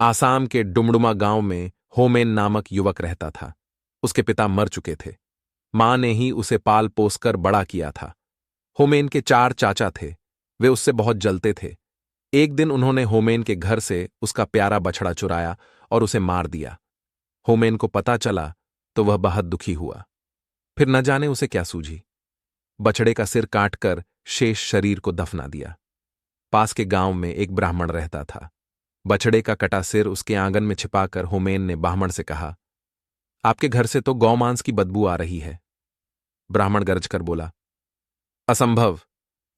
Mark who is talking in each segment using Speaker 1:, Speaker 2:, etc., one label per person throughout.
Speaker 1: आसाम के डुमडुमा गांव में होमेन नामक युवक रहता था। उसके पिता मर चुके थे। मां ने ही उसे पाल पोसकर बड़ा किया था। होमेन के 4 चाचा थे। वे उससे बहुत जलते थे। एक दिन उन्होंने होमेन के घर से उसका प्यारा बछड़ा चुराया और उसे मार दिया। होमेन को पता चला तो वह बहुत दुखी हुआ। फिर न जाने उसे क्या सूझी। बछड़े का सिर काटकर शेष शरीर को दफना दिया। पास के गांव में एक ब्राह्मण रहता था। बछड़े का कटा सिर उसके आंगन में छिपाकर होमेन ने ब्राह्मण से कहा, आपके घर से तो गौमांस की बदबू आ रही है। ब्राह्मण गरज कर बोला, असंभव।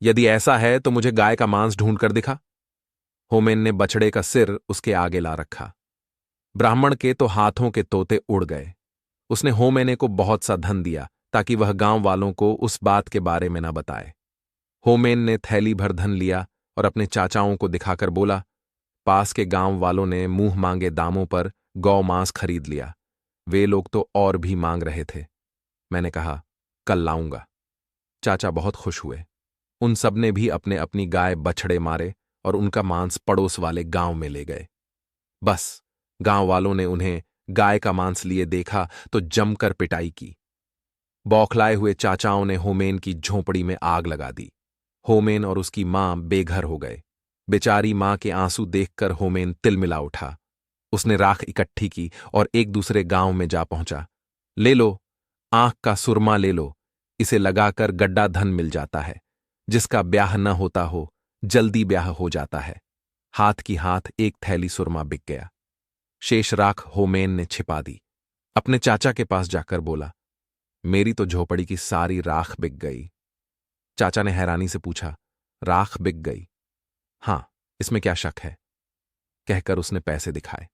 Speaker 1: यदि ऐसा है तो मुझे गाय का मांस ढूंढ कर दिखा। होमेन ने बछड़े का सिर उसके आगे ला रखा। ब्राह्मण के तो हाथों के तोते उड़ गए। उसने होमेने को बहुत सा धन दिया ताकि वह गांव वालों को उस बात के बारे में न बताए। होमेन ने थैली भर धन लिया और अपने चाचाओं को दिखाकर बोला, पास के गांव वालों ने मुंह मांगे दामों पर गौ मांस खरीद लिया। वे लोग तो और भी मांग रहे थे। मैंने कहा, कल लाऊंगा। चाचा बहुत खुश हुए। उन सबने भी अपने अपनी गाय बछड़े मारे और उनका मांस पड़ोस वाले गांव में ले गए। बस गांव वालों ने उन्हें गाय का मांस लिए देखा तो जमकर पिटाई की। बौखलाए हुए चाचाओं ने होमेन की झोंपड़ी में आग लगा दी। होमेन और उसकी मां बेघर हो गए। बेचारी मां के आंसू देखकर होमेन तिलमिला उठा। उसने राख इकट्ठी की और एक दूसरे गांव में जा पहुंचा। ले लो, आंख का सुरमा ले लो, इसे लगाकर गड्ढा धन मिल जाता है। जिसका ब्याह न होता हो, जल्दी ब्याह हो जाता है। हाथ की हाथ एक थैली सुरमा बिक गया। शेष राख होमेन ने छिपा दी। अपने चाचा के पास जाकर बोला, मेरी तो झोपड़ी की सारी राख बिक गई। चाचा ने हैरानी से पूछा, राख बिक गई? हां, इसमें क्या शक है? कहकर उसने पैसे दिखाए।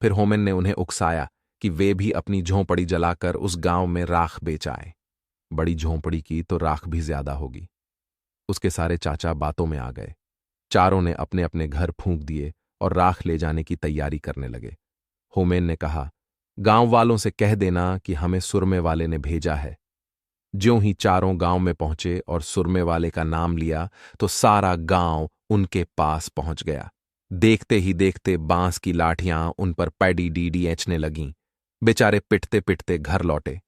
Speaker 1: फिर होमेन ने उन्हें उकसाया कि वे भी अपनी झोंपड़ी जलाकर उस गांव में राख बेच आए। बड़ी झोंपड़ी की तो राख भी ज्यादा होगी। उसके सारे चाचा बातों में आ गए। चारों ने अपने अपने घर फूंक दिए और राख ले जाने की तैयारी करने लगे। होमेन ने कहा, गांव वालों से कह देना कि हमें सुरमे वाले ने भेजा है। ज्यों ही चारों गांव में पहुंचे और सुरमे वाले का नाम लिया तो सारा गांव उनके पास पहुंच गया। देखते ही देखते बांस की लाठियां उन पर पैडी डीडी एंचने लगीं। बेचारे पिटते पिटते घर लौटे।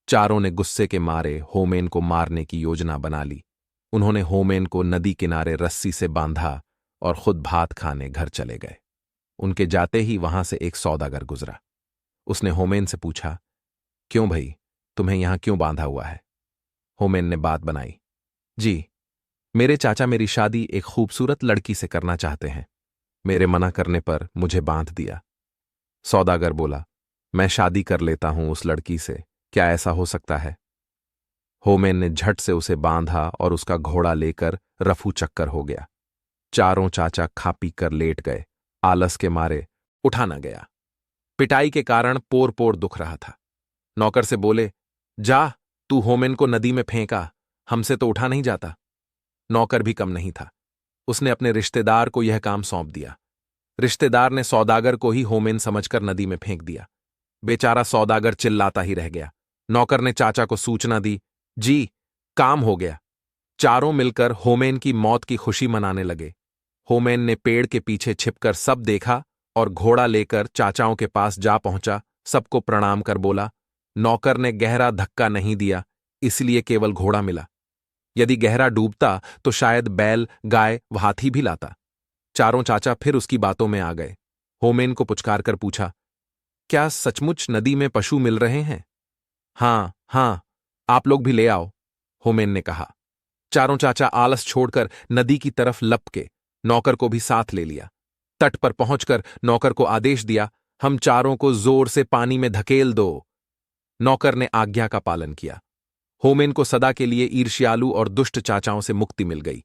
Speaker 1: चारों ने गुस्से के मारे होमेन को मारने की योजना बना ली। उन्होंने होमेन को नदी किनारे रस्सी से बांधा और खुद भात खाने घर चले गए। उनके जाते ही वहां से एक सौदागर गुजरा। उसने होमेन से पूछा, क्यों भाई, तुम्हें यहां क्यों बांधा हुआ है? होमेन ने बात बनाई, जी, मेरे चाचा मेरी शादी एक खूबसूरत लड़की से करना चाहते हैं। मेरे मना करने पर मुझे बांध दिया। सौदागर बोला, मैं शादी कर लेता हूं उस लड़की से, क्या ऐसा हो सकता है? होमेन ने झट से उसे बांधा और उसका घोड़ा लेकर रफू चक्कर हो गया। चारों चाचा खा पी कर लेट गए। आलस के मारे उठा न गया। पिटाई के कारण पोर पोर दुख रहा था। नौकर से बोले, जा, तू होमेन को नदी में फेंका, हमसे तो उठा नहीं जाता। नौकर भी कम नहीं था। उसने अपने रिश्तेदार को यह काम सौंप दिया। रिश्तेदार ने सौदागर को ही होमेन समझकर नदी में फेंक दिया। बेचारा सौदागर चिल्लाता ही रह गया। नौकर ने चाचा को सूचना दी, जी, काम हो गया। चारों मिलकर होमेन की मौत की खुशी मनाने लगे। होमेन ने पेड़ के पीछे छिपकर सब देखा और घोड़ा लेकर चाचाओं के पास जा पहुंचा। सबको प्रणाम कर बोला, नौकर ने गहरा धक्का नहीं दिया, इसलिए केवल घोड़ा मिला। यदि गहरा डूबता तो शायद बैल, गाय व हाथी भी लाता। चारों चाचा फिर उसकी बातों में आ गए। होमेन को पुचकार कर पूछा, क्या सचमुच नदी में पशु मिल रहे हैं? हां हां, आप लोग भी ले आओ, होमेन ने कहा। चारों चाचा आलस छोड़कर नदी की तरफ लपके। नौकर को भी साथ ले लिया। तट पर पहुंचकर नौकर को आदेश दिया, हम चारों को जोर से पानी में धकेल दो। नौकर ने आज्ञा का पालन किया। होमेन को सदा के लिए ईर्ष्यालु और दुष्ट चाचाओं से मुक्ति मिल गई।